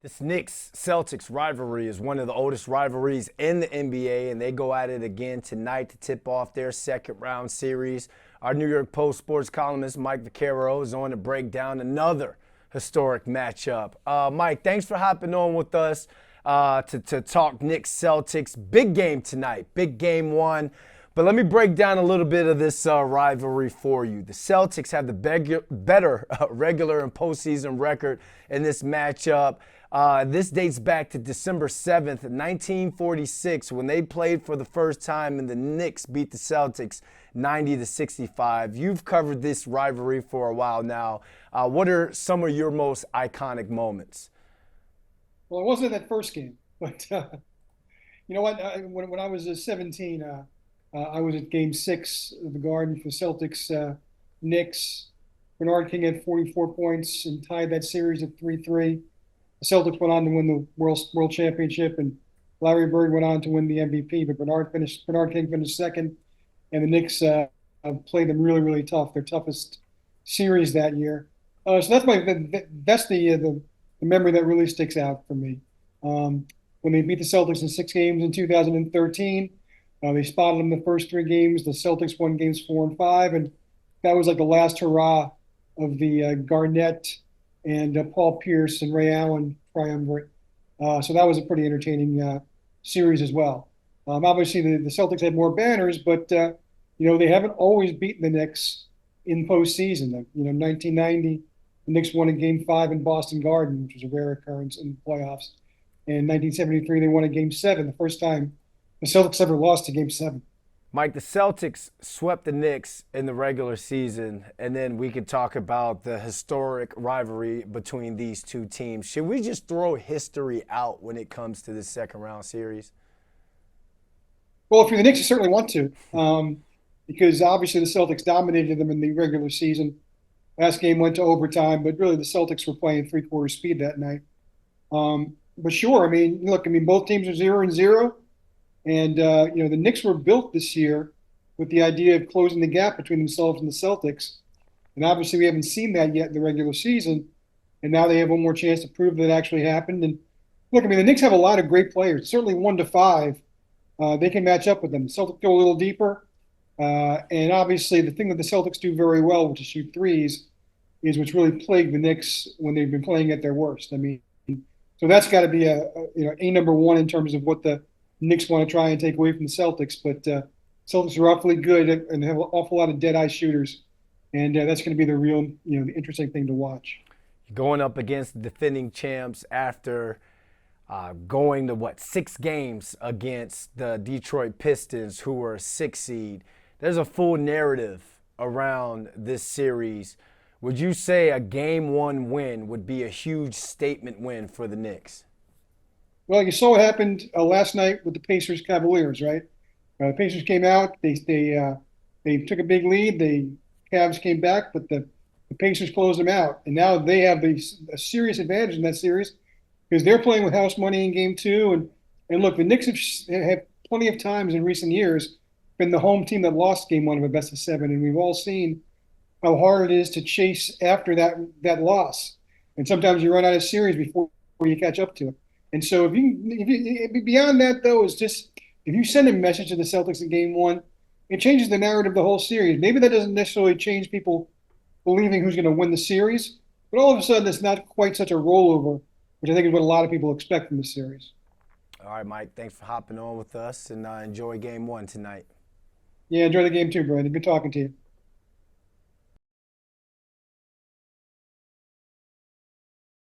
This Knicks-Celtics rivalry is one of the oldest rivalries in the NBA, and they go at it again tonight to tip off their second-round series. Our New York Post sports columnist, Mike Vaccaro, is on to break down another historic matchup. Mike, thanks for hopping on with us to talk Knicks-Celtics. Big game tonight, big game one. But let me break down a little bit of this rivalry for you. The Celtics have the better regular and postseason record in this matchup. This dates back to December 7th, 1946, when they played for the first time and the Knicks beat the Celtics 90-65. You've covered this rivalry for a while now. What are some of your most iconic moments? Well, it wasn't that first game, but you know what? When I was 17, I was at Game 6 of the Garden for Celtics Knicks. Bernard King had 44 points and tied that series at 3-3. The Celtics went on to win the World Championship, and Larry Bird went on to win the MVP. But Bernard King finished second, and the Knicks played them really, really tough. Their toughest series that year. So that's the memory that really sticks out for me. When they beat the Celtics in 6 games in 2013, they spotted them the first 3 games. The Celtics won games 4 and 5, and that was like the last hurrah of the Garnett and Paul Pierce and Ray Allen triumvirate. So that was a pretty entertaining series as well. Obviously, the Celtics had more banners, but they haven't always beaten the Knicks in postseason. 1990, the Knicks won in Game 5 in Boston Garden, which was a rare occurrence in the playoffs. In 1973, they won in Game 7, the first time the Celtics ever lost to Game 7. Mike, the Celtics swept the Knicks in the regular season, and then we could talk about the historic rivalry between these two teams. Should we just throw history out when it comes to this second-round series? Well, if you're the Knicks, you certainly want to, because obviously the Celtics dominated them in the regular season. Last game went to overtime, but really the Celtics were playing three-quarter speed that night. But sure, both teams are 0-0. And, the Knicks were built this year with the idea of closing the gap between themselves and the Celtics. And obviously we haven't seen that yet in the regular season. And now they have one more chance to prove that it actually happened. And look, the Knicks have a lot of great players, certainly 1 to 5. They can match up with them. The Celtics go a little deeper. And obviously the thing that the Celtics do very well, which is shoot threes, is what's really plagued the Knicks when they've been playing at their worst. So that's got to be a number one in terms of what the Knicks want to try and take away from the Celtics, but Celtics are awfully good and have an awful lot of dead-eye shooters, and that's going to be the real, the interesting thing to watch. Going up against the defending champs after going to 6 games against the Detroit Pistons, who were a 6 seed. There's a full narrative around this series. Would you say a Game 1 win would be a huge statement win for the Knicks? Well, you saw what happened last night with the Pacers Cavaliers, right? The Pacers came out, they took a big lead. The Cavs came back, but the Pacers closed them out, and now they have a serious advantage in that series because they're playing with house money in Game 2. And look, the Knicks have plenty of times in recent years been the home team that lost Game 1 of a best of 7, and we've all seen how hard it is to chase after that loss, and sometimes you run out of series before you catch up to it. And so if you beyond that, though, is just if you send a message to the Celtics in Game 1, it changes the narrative of the whole series. Maybe that doesn't necessarily change people believing who's going to win the series, but all of a sudden it's not quite such a rollover, which I think is what a lot of people expect from the series. All right, Mike, thanks for hopping on with us, and enjoy Game 1 tonight. Yeah, enjoy the game too, Brandon. Good talking to you.